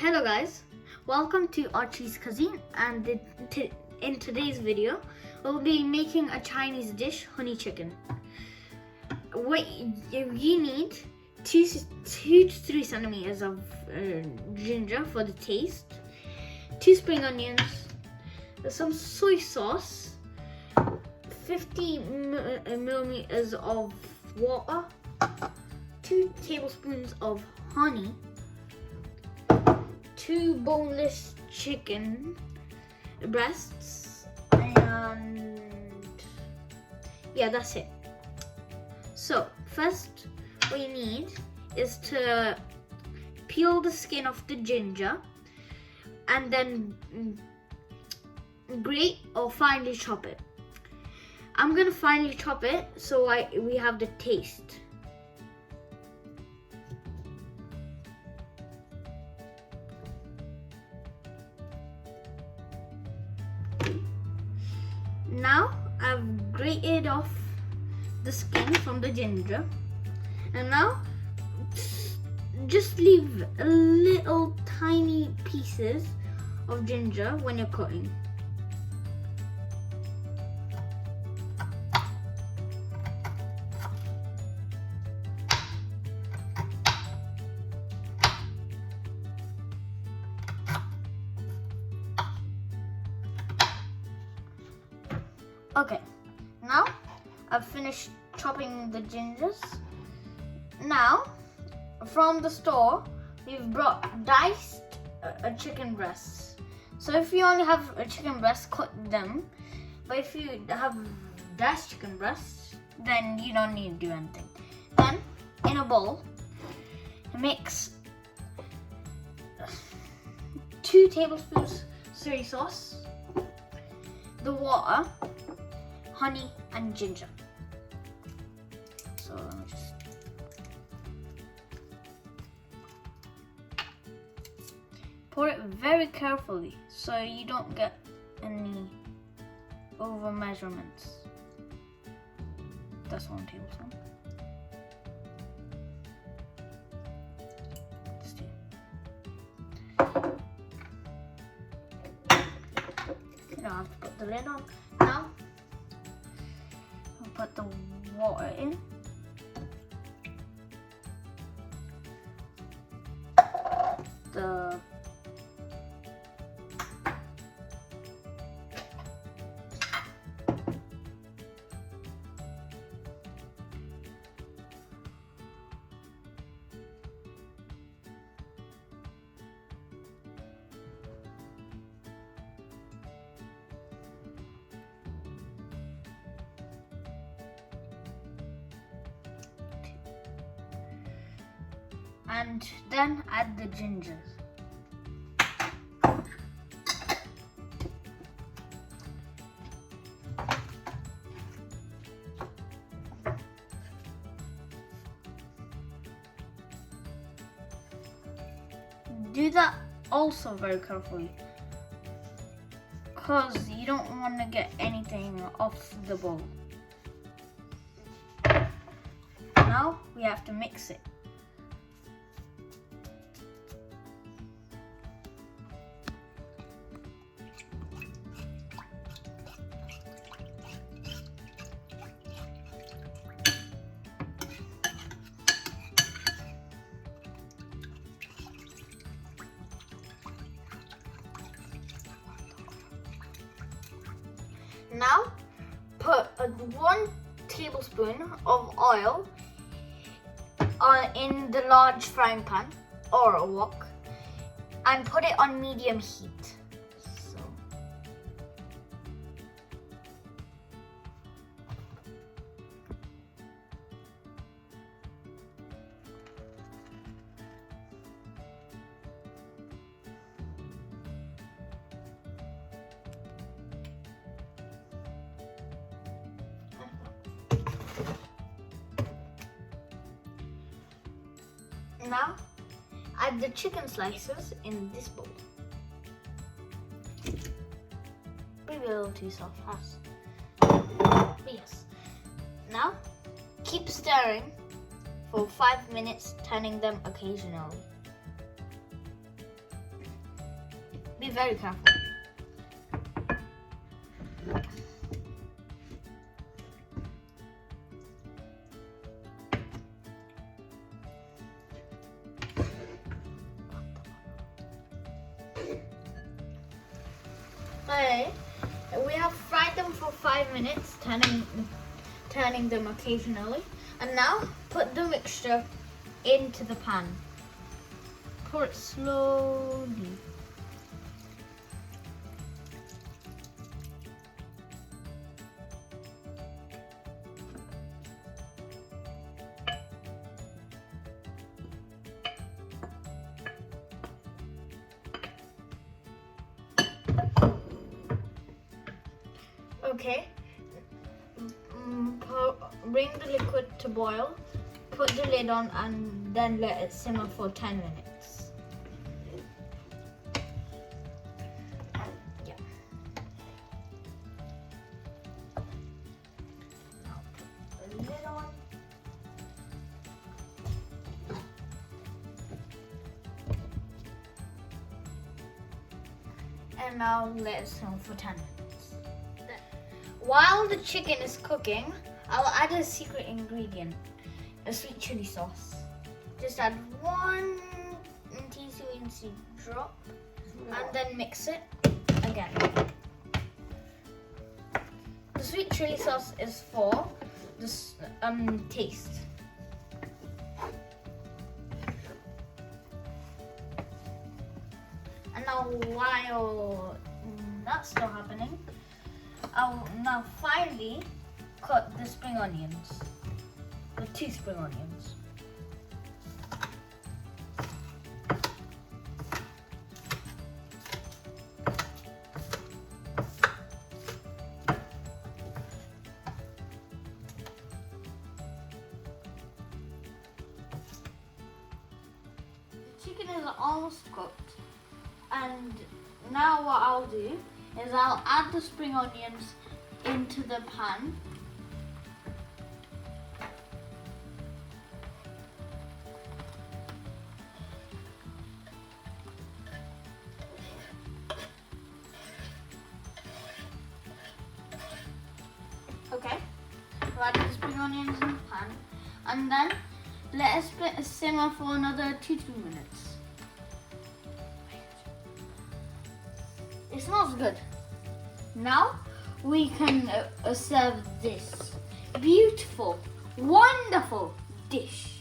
Hello guys, welcome to Archie's Cuisine, and in today's video we'll be making a Chinese dish, honey chicken. What you need 2 to 3 centimeters of ginger for the taste, 2 spring onions, some soy sauce, 50 milliliters of water, 2 tablespoons of honey, 2 boneless chicken breasts, and yeah, that's it. So first what you need is to peel the skin off the ginger and then grate or finely chop it. I'm gonna finely chop it so we have the taste. Now I've grated off the skin from the ginger, and now just leave little tiny pieces of ginger when you're cutting. Okay, now I've finished chopping the gingers. Now, from the store, we've brought diced chicken breasts. So if you only have a chicken breast, cut them. But if you have diced chicken breasts, then you don't need to do anything. Then, in a bowl, mix 2 tablespoons soy sauce, the water, honey and ginger. So let me just pour it very carefully so you don't get any over measurements. That's 1 tablespoon. Let's do it. You don't have to put the lid on. Now put the water in. And then add the gingers. Do that also very carefully, because you don't want to get anything off the bowl. Now we have to mix it. Now put 1 tablespoon of oil in the large frying pan or a wok and put it on medium heat. Now, add the chicken slices in this bowl. Maybe a little too soft, fast. But yes. Now, keep stirring for 5 minutes, turning them occasionally. Be very careful. Okay, we have fried them for 5 minutes, turning them occasionally. And now put the mixture into the pan. Pour it slowly. Okay, bring the liquid to boil, put the lid on and then let it simmer for 10 minutes. Yeah. Now put the lid on. And now let it simmer for 10 minutes. While the chicken is cooking, I'll add a secret ingredient, a sweet chili sauce. Just add 1 teaspoon drop and then mix it again. The sweet chili sauce is for the taste. And now while that's still happening, I'll now finally cut the spring onions, the 2 spring onions. The chicken is almost cooked, and now what I'll do is I'll add the spring onions into the pan. Okay, so add the spring onions in the pan, and then let it simmer for another 2 to 3 minutes. It smells good. Now we can serve this beautiful, wonderful dish.